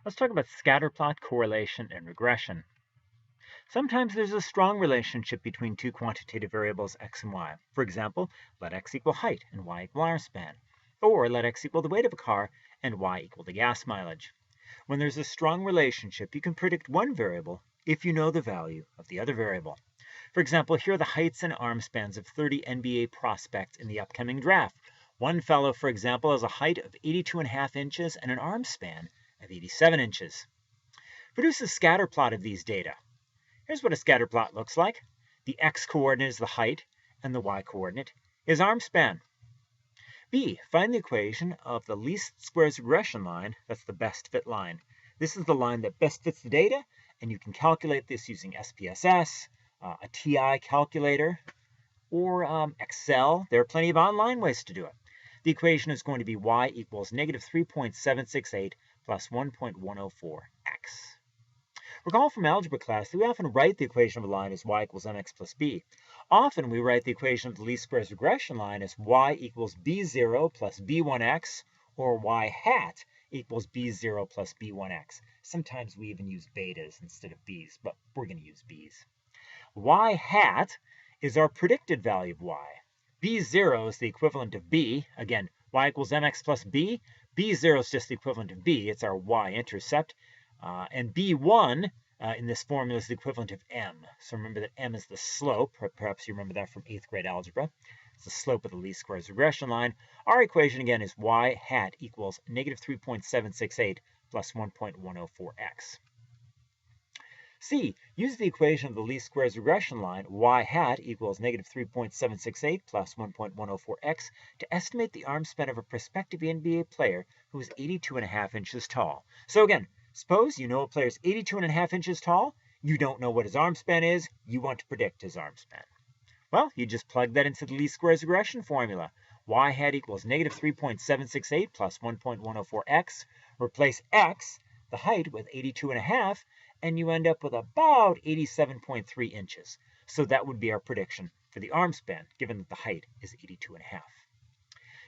Let's talk about scatterplot, correlation, and regression. Sometimes there's a strong relationship between two quantitative variables x and y. For example, let x equal height and y equal arm span. Or let x equal the weight of a car and y equal the gas mileage. When there's a strong relationship, you can predict one variable if you know the value of the other variable. For example, here are the heights and arm spans of 30 NBA prospects in the upcoming draft. One fellow, for example, has a height of 82.5 inches and an arm span of 87 inches. Produce a scatterplot of these data. Here's what a scatterplot looks like. The x-coordinate is the height, and the y-coordinate is arm span. B, find the equation of the least squares regression line. That's the best fit line. This is the line that best fits the data, and you can calculate this using SPSS, a TI calculator, or Excel. There are plenty of online ways to do it. The equation is going to be y equals negative 3.768 plus 1.104x. Recall from algebra class that we often write the equation of a line as y equals mx plus b. Often we write the equation of the least squares regression line as y equals b0 plus b1x, or y hat equals b0 plus b1x. Sometimes we even use betas instead of b's, but we're going to use b's. Y hat is our predicted value of y. b0 is the equivalent of b. Again, y equals mx plus b. b0 is just the equivalent of b. It's our y-intercept. And b1 in this formula is the equivalent of m. So remember that m is the slope. Perhaps you remember that from 8th grade algebra. It's the slope of the least squares regression line. Our equation, again, is y hat equals negative 3.768 plus 1.104x. C, use the equation of the least squares regression line, y hat equals negative 3.768 plus 1.104x, to estimate the arm span of a prospective NBA player who is 82.5 inches tall. So again, suppose you know a player is 82.5 inches tall. You don't know what his arm span is. You want to predict his arm span. Well, you just plug that into the least squares regression formula. Y hat equals negative 3.768 plus 1.104x. Replace x, the height, with 82.5, and you end up with about 87.3 inches. So that would be our prediction for the arm span, given that the height is 82.5.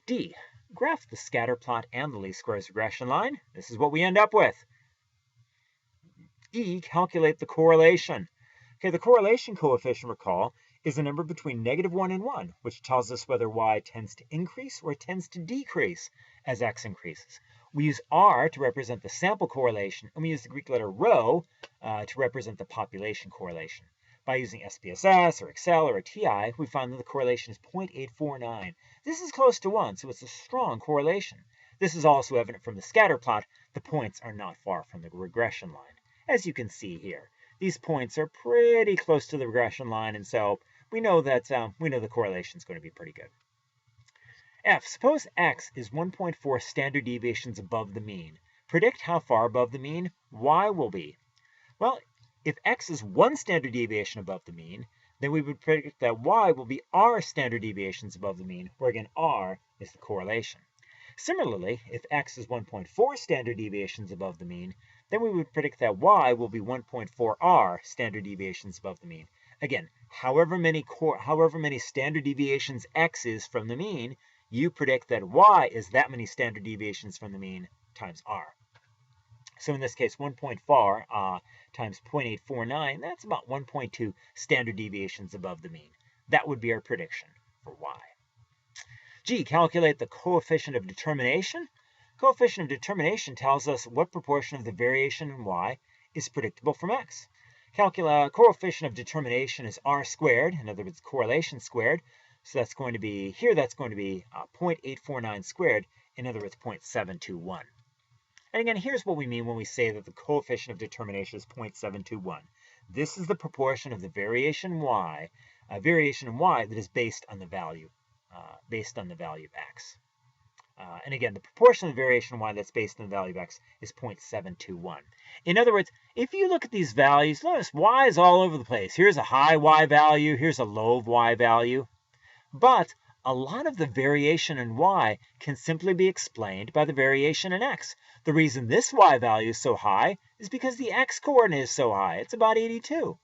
D, graph the scatter plot and the least squares regression line. This is what we end up with. E, calculate the correlation. Okay, the correlation coefficient, recall, is a number between negative 1 and 1, which tells us whether y tends to increase or tends to decrease as x increases. We use r to represent the sample correlation, and we use the Greek letter rho to represent the population correlation. By using SPSS or Excel or a TI, we found that the correlation is 0.849. This is close to 1, so it's a strong correlation. This is also evident from the scatter plot. The points are not far from the regression line, as you can see here. These points are pretty close to the regression line, and so we know that the correlation is going to be pretty good. F, suppose x is 1.4 standard deviations above the mean. Predict how far above the mean y will be. Well, if x is 1 standard deviation above the mean, then we would predict that y will be r standard deviations above the mean, where again r is the correlation. Similarly, if x is 1.4 standard deviations above the mean, then we would predict that y will be 1.4r standard deviations above the mean. Again, however many standard deviations x is from the mean, you predict that y is that many standard deviations from the mean times r. So in this case, 1.4 times 0.849, that's about 1.2 standard deviations above the mean. That would be our prediction for y. G, calculate the coefficient of determination. Coefficient of determination tells us what proportion of the variation in y is predictable from x. Coefficient of determination is r squared, in other words, correlation squared. So that's going to be, here that's going to be 0.849 squared, in other words, 0.721. And again, here's what we mean when we say that the coefficient of determination is 0.721. This is the proportion of the variation in y that is based on the value of x. And again, the proportion of the variation in y that's based on the value of x is 0.721. In other words, if you look at these values, notice y is all over the place. Here's a high y value, here's a low y value. But a lot of the variation in y can simply be explained by the variation in x. The reason this y value is so high is because the x-coordinate is so high. It's about 82.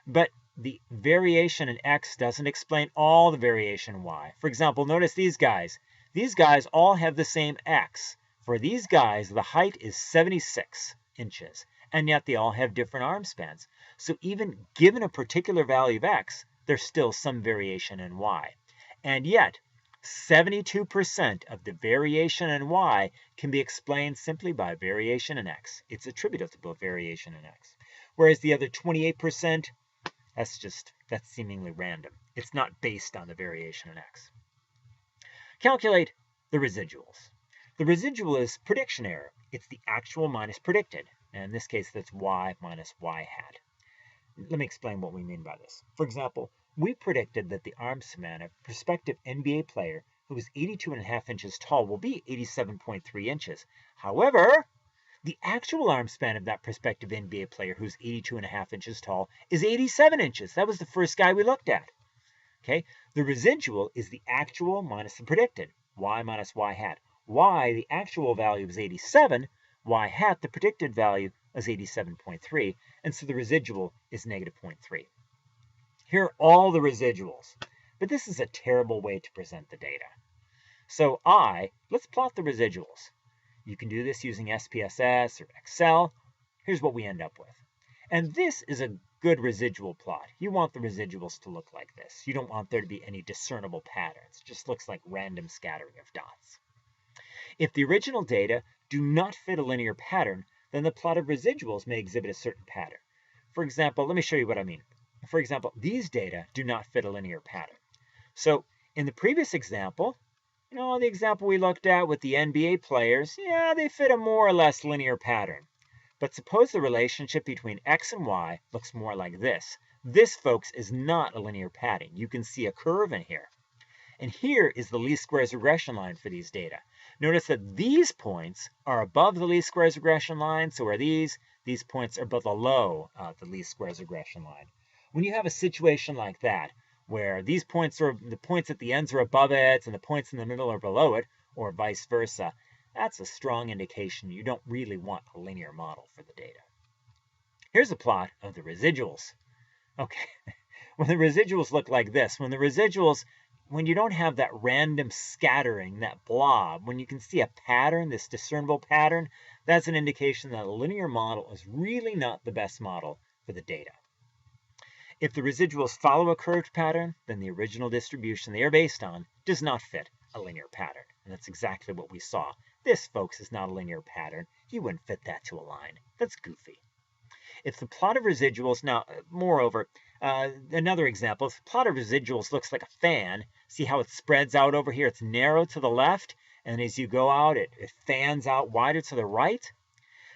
But the variation in x doesn't explain all the variation in y. For example, notice these guys. These guys all have the same x. For these guys, the height is 76. inches, and yet they all have different arm spans. So even given a particular value of x, there's still some variation in y. And yet, 72% of the variation in y can be explained simply by variation in x. It's attributable to variation in x. Whereas the other 28%, that's seemingly random. It's not based on the variation in x. Calculate the residuals. The residual is prediction error. It's the actual minus predicted. And in this case, that's y minus y hat. Let me explain what we mean by this. For example, we predicted that the arm span of a prospective NBA player who is 82.5 inches tall will be 87.3 inches. However, the actual arm span of that prospective NBA player who's 82.5 inches tall is 87 inches. That was the first guy we looked at. Okay, the residual is the actual minus the predicted, y minus y hat. Y, the actual value is 87, y hat, the predicted value, is 87.3, and so the residual is negative 0.3. Here are all the residuals, but this is a terrible way to present the data. So let's plot the residuals. You can do this using SPSS or Excel. Here's what we end up with. And this is a good residual plot. You want the residuals to look like this. You don't want there to be any discernible patterns. It just looks like random scattering of dots. If the original data do not fit a linear pattern, then the plot of residuals may exhibit a certain pattern. For example, let me show you what I mean. For example, these data do not fit a linear pattern. So in the previous example, the example we looked at with the NBA players, they fit a more or less linear pattern. But suppose the relationship between x and y looks more like this. This, folks, is not a linear pattern. You can see a curve in here. And here is the least squares regression line for these data. Notice that these points are above the least squares regression line. So are these points are below the least squares regression line. When you have a situation like that, where the points at the ends are above it and the points in the middle are below it, or vice versa, that's a strong indication you don't really want a linear model for the data. Here's a plot of the residuals. Okay, when the residuals look like this, when you don't have that random scattering, that blob, when you can see a pattern, this discernible pattern, that's an indication that a linear model is really not the best model for the data. If the residuals follow a curved pattern, then the original distribution they are based on does not fit a linear pattern. And that's exactly what we saw. This, folks, is not a linear pattern. You wouldn't fit that to a line. That's goofy. If the plot of residuals, now, moreover, another example, if the plot of residuals looks like a fan, see how it spreads out over here? It's narrow to the left, and as you go out, it fans out wider to the right.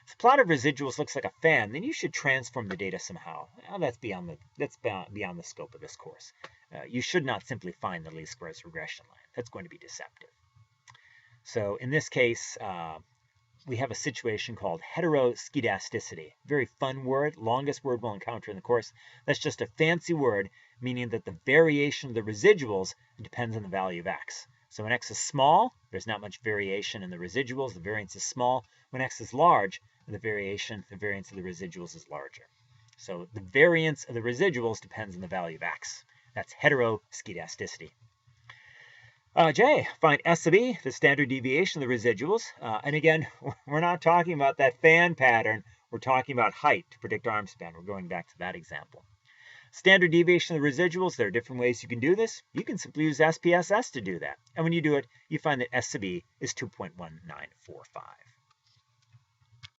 If the plot of residuals looks like a fan, then you should transform the data somehow. Now, that's beyond the scope of this course. You should not simply find the least squares regression line. That's going to be deceptive. So in this case, we have a situation called heteroskedasticity. Very fun word, longest word we'll encounter in the course. That's just a fancy word, meaning that the variation of the residuals depends on the value of x. So when x is small, there's not much variation in the residuals. The variance is small. When x is large, the variance of the residuals is larger. So the variance of the residuals depends on the value of x. That's heteroskedasticity. J, find S of E, the standard deviation of the residuals. And again, we're not talking about that fan pattern. We're talking about height to predict arm span. We're going back to that example. Standard deviation of the residuals, there are different ways you can do this. You can simply use SPSS to do that. And when you do it, you find that S of E is 2.1945.